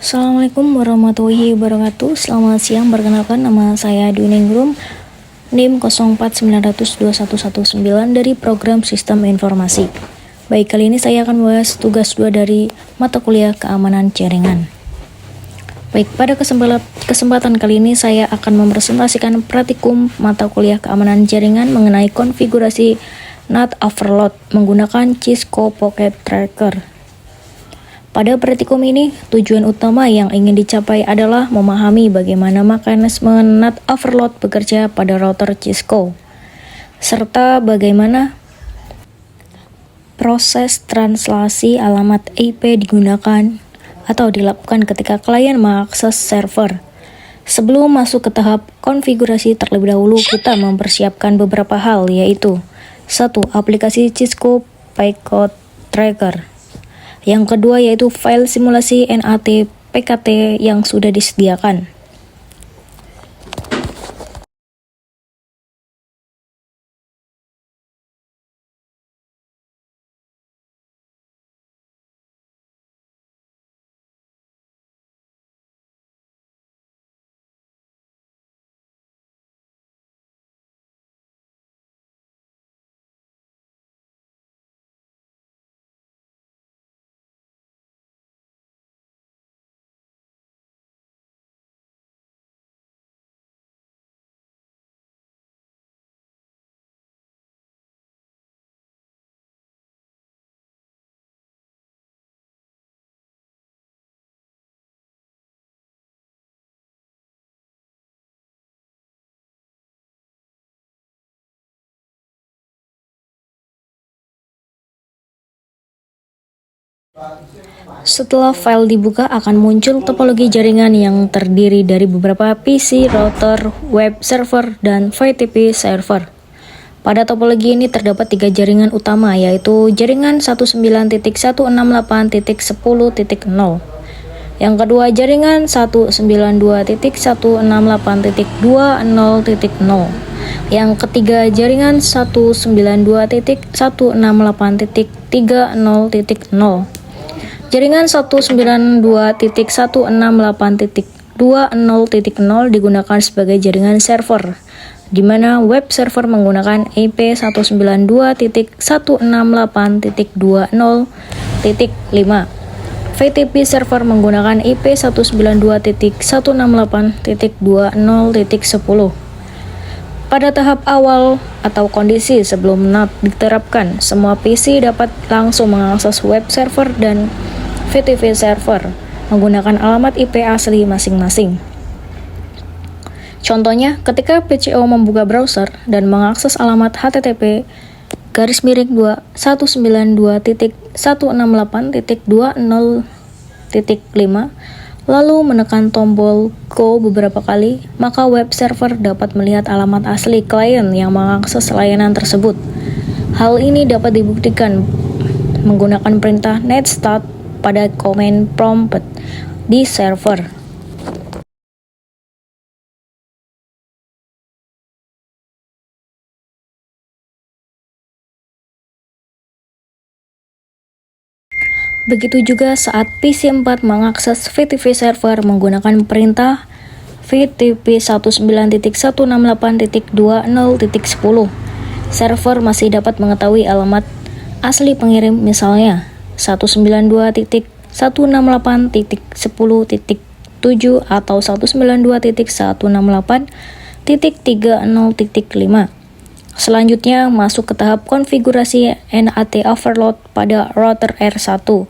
Assalamualaikum warahmatullahi wabarakatuh. Selamat siang, perkenalkan nama saya Dwi Ninggrum, NIM 0490021119 dari program Sistem Informasi. Baik, kali ini saya akan membahas tugas 2 dari mata kuliah keamanan jaringan. Baik, pada kesempatan kali ini saya akan mempresentasikan praktikum mata kuliah keamanan jaringan mengenai konfigurasi NAT overload menggunakan Cisco Pocket Tracker. Pada praktikum ini, tujuan utama yang ingin dicapai adalah memahami bagaimana mekanisme NAT overload bekerja pada router Cisco, serta bagaimana proses translasi alamat IP digunakan atau dilakukan ketika klien mengakses server. Sebelum masuk ke tahap konfigurasi, terlebih dahulu kita mempersiapkan beberapa hal, yaitu 1. Aplikasi Cisco Pocket Tracker. Yang kedua yaitu file simulasi NAT PKT yang sudah disediakan. Setelah file dibuka, akan muncul topologi jaringan yang terdiri dari beberapa PC, router, web server, dan VTP server. Pada topologi ini terdapat 3 jaringan utama, yaitu jaringan 19.168.10.0. Yang kedua, jaringan 192.168.20.0. Yang ketiga, jaringan 192.168.30.0. Jaringan 192.168.20.0 digunakan sebagai jaringan server, di mana web server menggunakan IP 192.168.20.5. VTP server menggunakan IP 192.168.20.10. Pada tahap awal atau kondisi sebelum NAT diterapkan, semua PC dapat langsung mengakses web server dan VTP server menggunakan alamat IP asli masing-masing. Contohnya, ketika PCO membuka browser dan mengakses alamat http://192.168.20.5 lalu menekan tombol Go beberapa kali, maka web server dapat melihat alamat asli klien yang mengakses layanan tersebut. Hal ini dapat dibuktikan menggunakan perintah netstart pada command prompt di server. Begitu juga saat PC4 mengakses VTP server menggunakan perintah VTP 19.168.20.10. Server masih dapat mengetahui alamat asli pengirim, misalnya 192.168.10.7 atau 192.168.30.5. Selanjutnya, masuk ke tahap konfigurasi NAT overload pada router R1.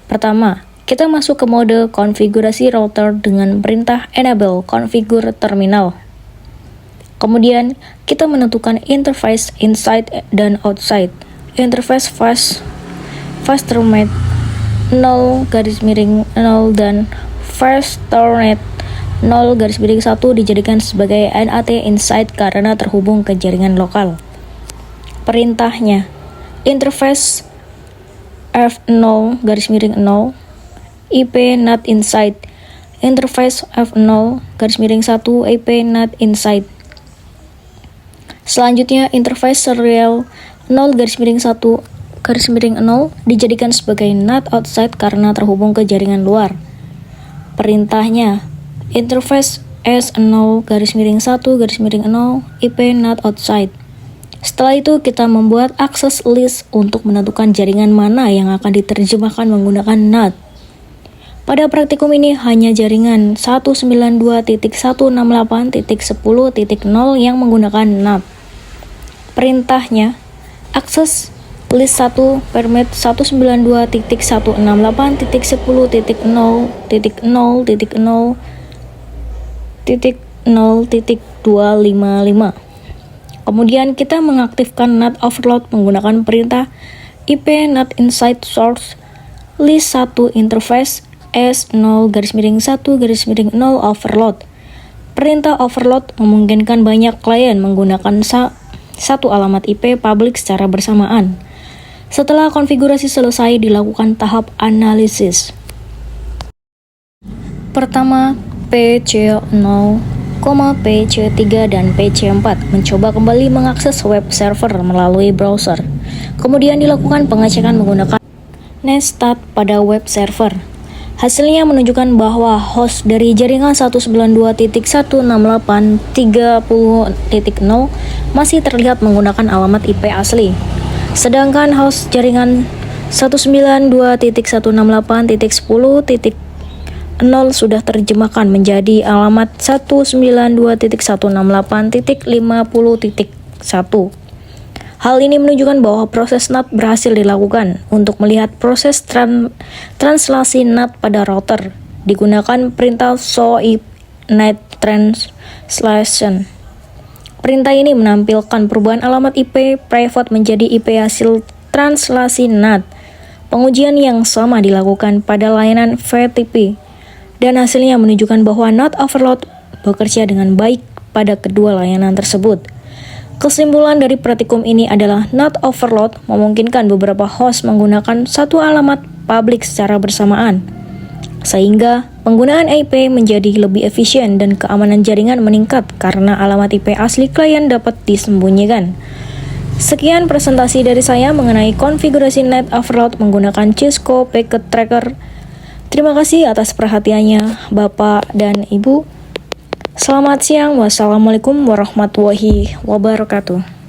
Pertama, kita masuk ke mode konfigurasi router dengan perintah enable configure terminal. Kemudian, kita menentukan interface inside dan outside. Interface fast terminate 0 dan fast terminate 0 dijadikan sebagai NAT inside karena terhubung ke jaringan lokal. Perintahnya, interface F0 IP NAT inside, interface F0 IP NAT inside. Selanjutnya, interface serial 0 dijadikan sebagai NAT outside karena terhubung ke jaringan luar. Perintahnya, interface S0 _1 IP NAT outside. Setelah itu kita membuat access list untuk menentukan jaringan mana yang akan diterjemahkan menggunakan NAT. Pada praktikum ini hanya jaringan 192.168.10.0 yang menggunakan NAT. Perintahnya, access list 1 permit 192.168.10.0.0.255. Kemudian kita mengaktifkan NAT overload menggunakan perintah IP NAT inside source list 1 interface S0 _1 _0 overload. Perintah overload memungkinkan banyak klien menggunakan satu alamat IP public secara bersamaan. Setelah konfigurasi selesai, dilakukan tahap analisis. Pertama, PC0, PC3 dan PC4 mencoba kembali mengakses web server melalui browser. Kemudian dilakukan pengecekan menggunakan netstat pada web server. Hasilnya menunjukkan bahwa host dari jaringan 192.168.30.0 masih terlihat menggunakan alamat IP asli. Sedangkan host jaringan 192.168.10.0 sudah terjemahkan menjadi alamat 192.168.50.1. Hal ini menunjukkan bahwa proses NAT berhasil dilakukan. Untuk melihat proses translasi NAT pada router, digunakan perintah show NAT translation. Perintah ini menampilkan perubahan alamat IP private menjadi IP hasil translasi NAT. Pengujian yang sama dilakukan pada layanan VTP. Dan hasilnya menunjukkan bahwa NAT overload bekerja dengan baik pada kedua layanan tersebut. Kesimpulan dari praktikum ini adalah NAT overload memungkinkan beberapa host menggunakan satu alamat publik secara bersamaan, sehingga penggunaan IP menjadi lebih efisien dan keamanan jaringan meningkat karena alamat IP asli klien dapat disembunyikan. Sekian presentasi dari saya mengenai konfigurasi NAT overload menggunakan Cisco Packet Tracker. Terima kasih atas perhatiannya, Bapak dan Ibu. Selamat siang. Wassalamualaikum warahmatullahi wabarakatuh.